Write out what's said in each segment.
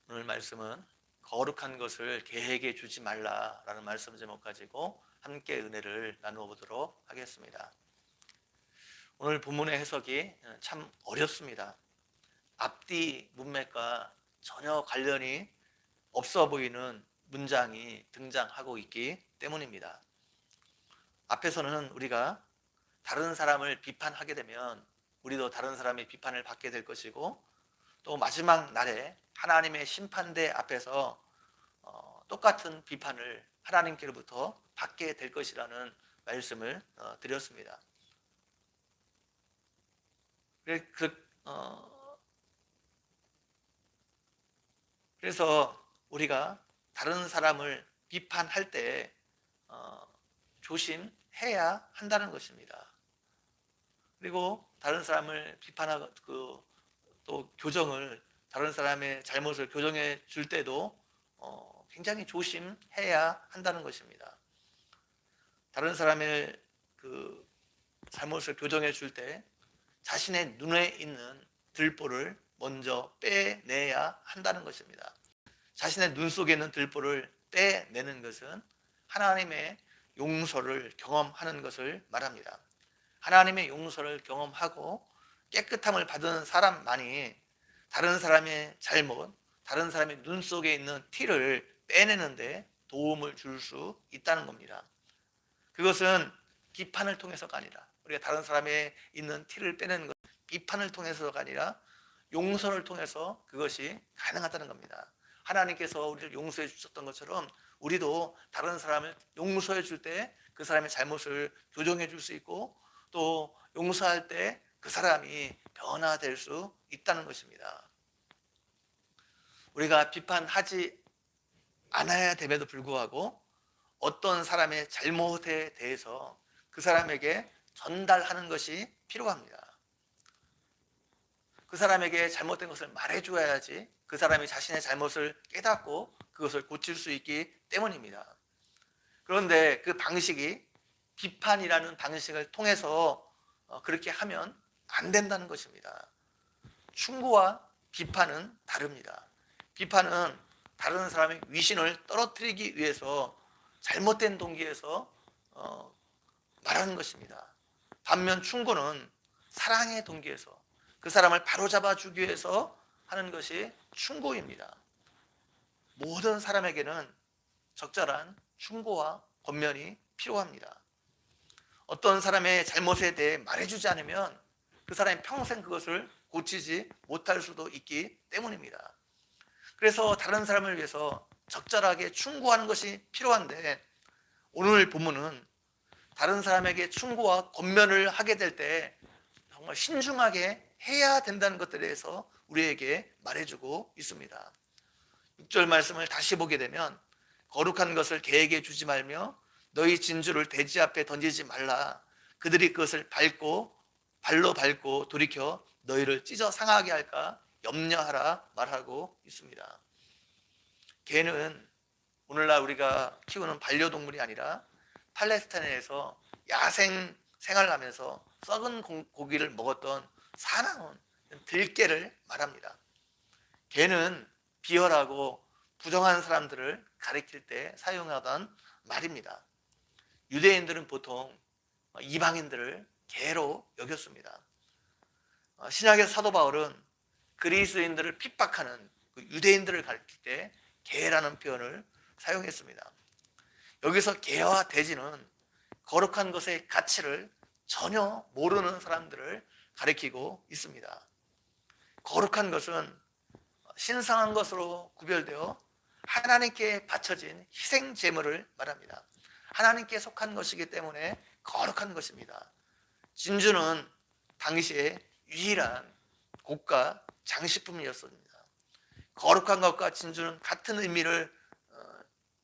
오늘 말씀은 거룩한 것을 계획에 주지 말라라는 말씀 제목 가지고 함께 은혜를 나누어 보도록 하겠습니다. 오늘 본문의 해석이 참 어렵습니다. 앞뒤 문맥과 전혀 관련이 없어 보이는 문장이 등장하고 있기 때문입니다. 앞에서는 우리가 다른 사람을 비판하게 되면 우리도 다른 사람의 비판을 받게 될 것이고, 또 마지막 날에 하나님의 심판대 앞에서 똑같은 비판을 하나님께로부터 받게 될 것이라는 말씀을 드렸습니다. 그래서 우리가 다른 사람을 비판할 때 조심해야 한다는 것입니다. 그리고 다른 사람을 비판하고 또 교정을, 다른 사람의 잘못을 교정해 줄 때도 굉장히 조심해야 한다는 것입니다. 다른 사람의 잘못을 교정해 줄 때 자신의 눈에 있는 들보를 먼저 빼내야 한다는 것입니다. 자신의 눈 속에 있는 들보를 빼내는 것은 하나님의 용서를 경험하는 것을 말합니다. 하나님의 용서를 경험하고 깨끗함을 받은 사람만이 다른 사람의 잘못, 다른 사람의 눈 속에 있는 티를 빼내는데 도움을 줄 수 있다는 겁니다. 그것은 비판을 통해서가 아니라, 우리가 다른 사람의 있는 티를 빼내는 것, 비판을 통해서가 아니라 용서를 통해서 그것이 가능하다는 겁니다. 하나님께서 우리를 용서해 주셨던 것처럼 우리도 다른 사람을 용서해 줄 때 그 사람의 잘못을 교정해 줄 수 있고, 또 용서할 때 그 사람이 변화될 수 있다는 것입니다. 우리가 비판하지 않아야 됨에도 불구하고 어떤 사람의 잘못에 대해서 그 사람에게 전달하는 것이 필요합니다. 그 사람에게 잘못된 것을 말해줘야지 그 사람이 자신의 잘못을 깨닫고 그것을 고칠 수 있기 때문입니다. 그런데 그 방식이 비판이라는 방식을 통해서 그렇게 하면 안 된다는 것입니다. 충고와 비판은 다릅니다. 비판은 다른 사람의 위신을 떨어뜨리기 위해서 잘못된 동기에서 말하는 것입니다. 반면 충고는 사랑의 동기에서 그 사람을 바로잡아 주기 위해서 하는 것이 충고입니다. 모든 사람에게는 적절한 충고와 권면이 필요합니다. 어떤 사람의 잘못에 대해 말해주지 않으면 그 사람이 평생 그것을 고치지 못할 수도 있기 때문입니다. 그래서 다른 사람을 위해서 적절하게 충고하는 것이 필요한데, 오늘 본문은 다른 사람에게 충고와 권면을 하게 될 때 정말 신중하게 해야 된다는 것들에 대해서 우리에게 말해주고 있습니다. 6절 말씀을 다시 보게 되면, 거룩한 것을 계에게 주지 말며 너희 진주를 돼지 앞에 던지지 말라. 그들이 그것을 발로 밟고 돌이켜 너희를 찢어 상하게 할까 염려하라 말하고 있습니다. 개는 오늘날 우리가 키우는 반려동물이 아니라 팔레스타인에서 야생 생활하면서 썩은 고기를 먹었던 사나운 들개를 말합니다. 개는 비열하고 부정한 사람들을 가리킬 때 사용하던 말입니다. 유대인들은 보통 이방인들을 개로 여겼습니다. 신약의 사도 바울은 그리스인들을 핍박하는 유대인들을 가리킬 때 개라는 표현을 사용했습니다. 여기서 개와 돼지는 거룩한 것의 가치를 전혀 모르는 사람들을 가리키고 있습니다. 거룩한 것은 신성한 것으로 구별되어 하나님께 바쳐진 희생 제물을 말합니다. 하나님께 속한 것이기 때문에 거룩한 것입니다. 진주는 당시에 유일한 고가 장식품이었습니다. 거룩한 것과 진주는 같은 의미를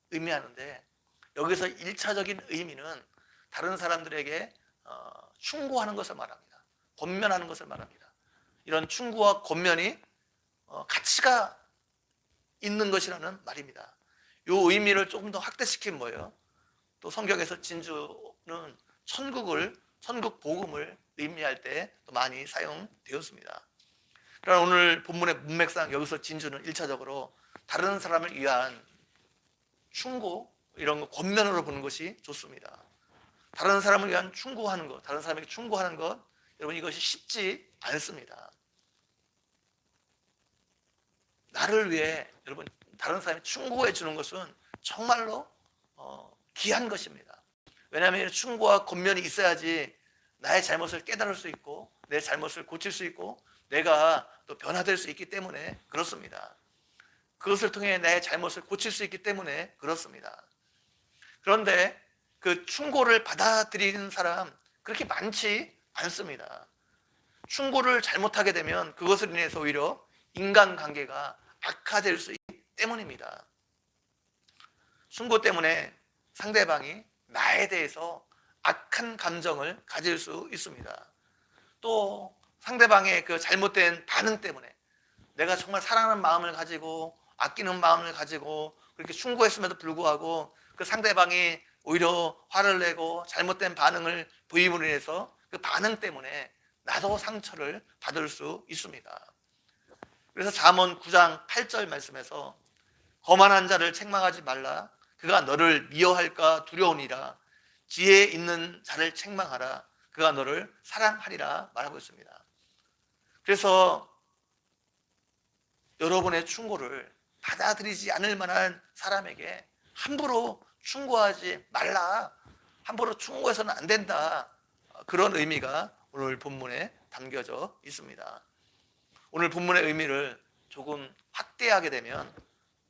의미하는데, 여기서 1차적인 의미는 다른 사람들에게 충고하는 것을 말합니다. 권면하는 것을 말합니다. 이런 충고와 권면이 가치가 있는 것이라는 말입니다. 이 의미를 조금 더 확대시킨 거예요. 또 성경에서 진주는 천국 복음을 의미할 때 또 많이 사용되었습니다. 그러나 오늘 본문의 문맥상 여기서 진주는 1차적으로 다른 사람을 위한 충고, 이런 거 권면으로 보는 것이 좋습니다. 다른 사람을 위한 충고하는 것, 다른 사람에게 충고하는 것, 여러분 이것이 쉽지 않습니다. 나를 위해 여러분 다른 사람이 충고해 주는 것은 정말로 귀한 것입니다. 왜냐하면 충고와 권면이 있어야지 나의 잘못을 깨달을 수 있고 내 잘못을 고칠 수 있고 내가 또 변화될 수 있기 때문에 그렇습니다. 그것을 통해 내 잘못을 고칠 수 있기 때문에 그렇습니다. 그런데 그 충고를 받아들이는 사람 그렇게 많지 않습니다. 충고를 잘못하게 되면 그것을 인해서 오히려 인간관계가 악화될 수 있기 때문입니다. 충고 때문에 상대방이 나에 대해서 악한 감정을 가질 수 있습니다. 또 상대방의 그 잘못된 반응 때문에 내가 정말 사랑하는 마음을 가지고 아끼는 마음을 가지고 그렇게 충고했음에도 불구하고 그 상대방이 오히려 화를 내고 잘못된 반응을 보임으로 인해서 그 반응 때문에 나도 상처를 받을 수 있습니다. 그래서 잠언 9장 8절 말씀에서 거만한 자를 책망하지 말라. 그가 너를 미워할까 두려우니라. 지혜 있는 자를 책망하라. 그가 너를 사랑하리라 말하고 있습니다. 그래서 여러분의 충고를 받아들이지 않을 만한 사람에게 함부로 충고하지 말라. 함부로 충고해서는 안 된다. 그런 의미가 오늘 본문에 담겨져 있습니다. 오늘 본문의 의미를 조금 확대하게 되면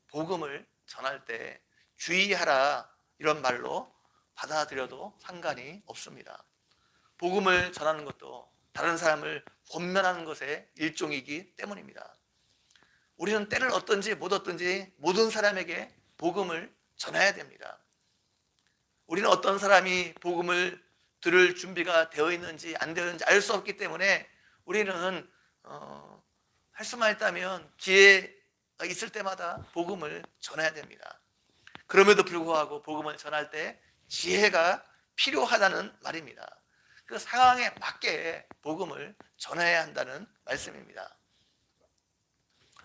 복음을 전할 때 주의하라 이런 말로 받아들여도 상관이 없습니다. 복음을 전하는 것도 다른 사람을 권면하는 것의 일종이기 때문입니다. 우리는 때를 얻든지 못 얻든지 모든 사람에게 복음을 전해야 됩니다. 우리는 어떤 사람이 복음을 들을 준비가 되어 있는지 안 되어 있는지 알 수 없기 때문에 우리는 할 수만 있다면 기회가 있을 때마다 복음을 전해야 됩니다. 그럼에도 불구하고 복음을 전할 때 지혜가 필요하다는 말입니다. 그 상황에 맞게 복음을 전해야 한다는 말씀입니다.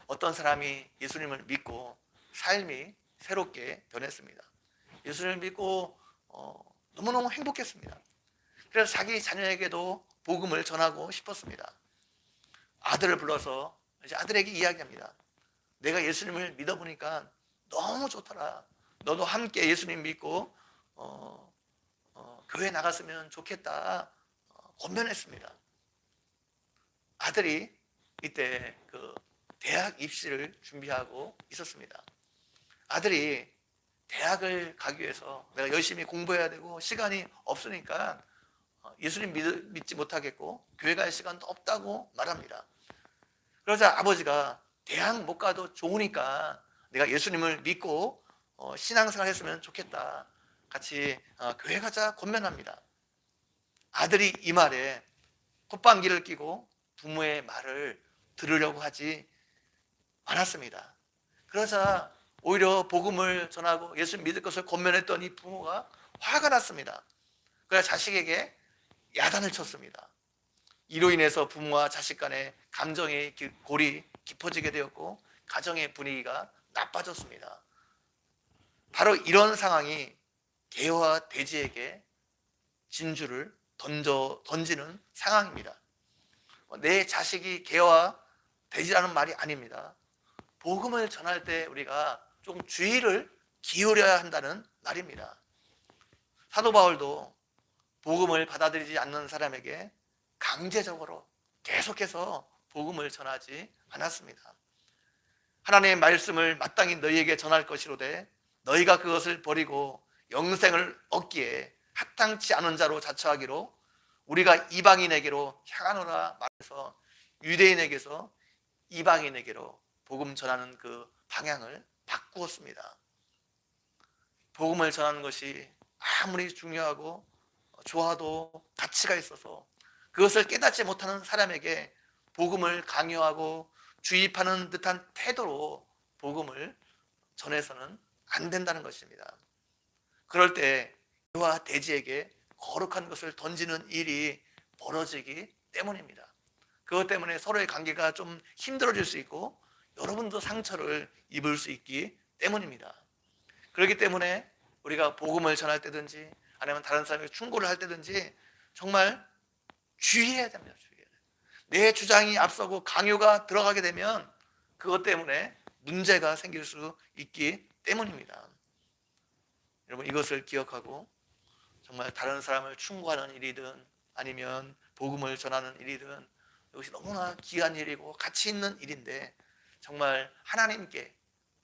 어떤 사람이 예수님을 믿고 삶이 새롭게 변했습니다. 예수님을 믿고 너무너무 행복했습니다. 그래서 자기 자녀에게도 복음을 전하고 싶었습니다. 아들을 불러서 이제 아들에게 이야기합니다. 내가 예수님을 믿어보니까 너무 좋더라. 너도 함께 예수님 믿고 교회 나갔으면 좋겠다. 권면했습니다. 아들이 이때 그 대학 입시를 준비하고 있었습니다. 아들이 대학을 가기 위해서 내가 열심히 공부해야 되고 시간이 없으니까 예수님 믿지 못하겠고 교회 갈 시간도 없다고 말합니다. 그러자 아버지가 대학 못 가도 좋으니까 내가 예수님을 믿고 신앙생활 했으면 좋겠다. 같이 교회 가자 권면합니다. 아들이 이 말에 콧방귀를 뀌고 부모의 말을 들으려고 하지 않았습니다. 그러자 오히려 복음을 전하고 예수 믿을 것을 권면했던 이 부모가 화가 났습니다. 그래서 자식에게 야단을 쳤습니다. 이로 인해서 부모와 자식 간의 감정의 골이 깊어지게 되었고 가정의 분위기가 나빠졌습니다. 바로 이런 상황이 개와 돼지에게 진주를 던지는 상황입니다. 내 자식이 개와 돼지라는 말이 아닙니다. 복음을 전할 때 우리가 좀 주의를 기울여야 한다는 말입니다. 사도 바울도 복음을 받아들이지 않는 사람에게 강제적으로 계속해서 복음을 전하지 않았습니다. 하나님의 말씀을 마땅히 너희에게 전할 것이로되 너희가 그것을 버리고 영생을 얻기에 합당치 않은 자로 자처하기로 우리가 이방인에게로 향하노라 말해서 유대인에게서 이방인에게로 복음 전하는 그 방향을 바꾸었습니다. 복음을 전하는 것이 아무리 중요하고 좋아도 가치가 있어서 그것을 깨닫지 못하는 사람에게 복음을 강요하고 주입하는 듯한 태도로 복음을 전해서는 안 된다는 것입니다. 그럴 때 개와 돼지에게 거룩한 것을 던지는 일이 벌어지기 때문입니다. 그것 때문에 서로의 관계가 좀 힘들어질 수 있고 여러분도 상처를 입을 수 있기 때문입니다. 그렇기 때문에 우리가 복음을 전할 때든지 아니면 다른 사람에게 충고를 할 때든지 정말 주의해야 됩니다. 주의해야 돼요. 내 주장이 앞서고 강요가 들어가게 되면 그것 때문에 문제가 생길 수 있기 때문입니다. 여러분, 이것을 기억하고 정말 다른 사람을 충고하는 일이든 아니면 복음을 전하는 일이든 이것이 너무나 귀한 일이고 가치 있는 일인데 정말 하나님께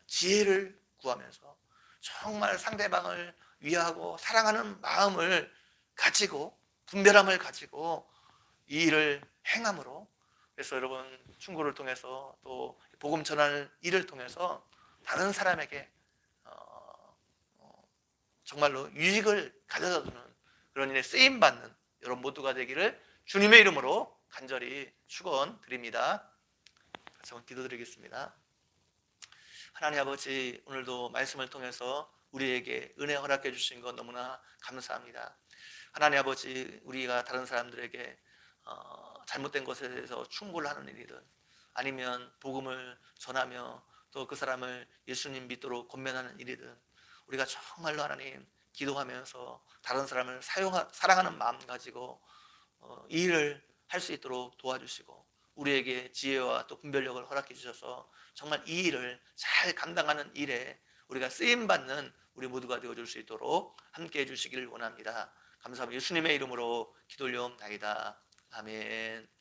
지혜를 구하면서 정말 상대방을 위하고 사랑하는 마음을 가지고 분별함을 가지고 이 일을 행함으로, 그래서 여러분 충고를 통해서 또 복음 전하는 일을 통해서 다른 사람에게 정말로 유익을 가져다주는 그런 일에 쓰임받는 여러분 모두가 되기를 주님의 이름으로 간절히 축원드립니다. 같이 한번 기도드리겠습니다. 하나님 아버지, 오늘도 말씀을 통해서 우리에게 은혜 허락해 주신 것 너무나 감사합니다. 하나님 아버지, 우리가 다른 사람들에게 잘못된 것에 대해서 충고를 하는 일이든 아니면 복음을 전하며 또 그 사람을 예수님 믿도록 권면하는 일이든 우리가 정말로 하나님 기도하면서 다른 사람을 사랑하는 마음 가지고 이 일을 할 수 있도록 도와주시고 우리에게 지혜와 또 분별력을 허락해 주셔서 정말 이 일을 잘 감당하는 일에 우리가 쓰임받는 우리 모두가 되어줄 수 있도록 함께 해주시기를 원합니다. 감사합니다. 예수님의 이름으로 기도 올려옵나이다. 아멘.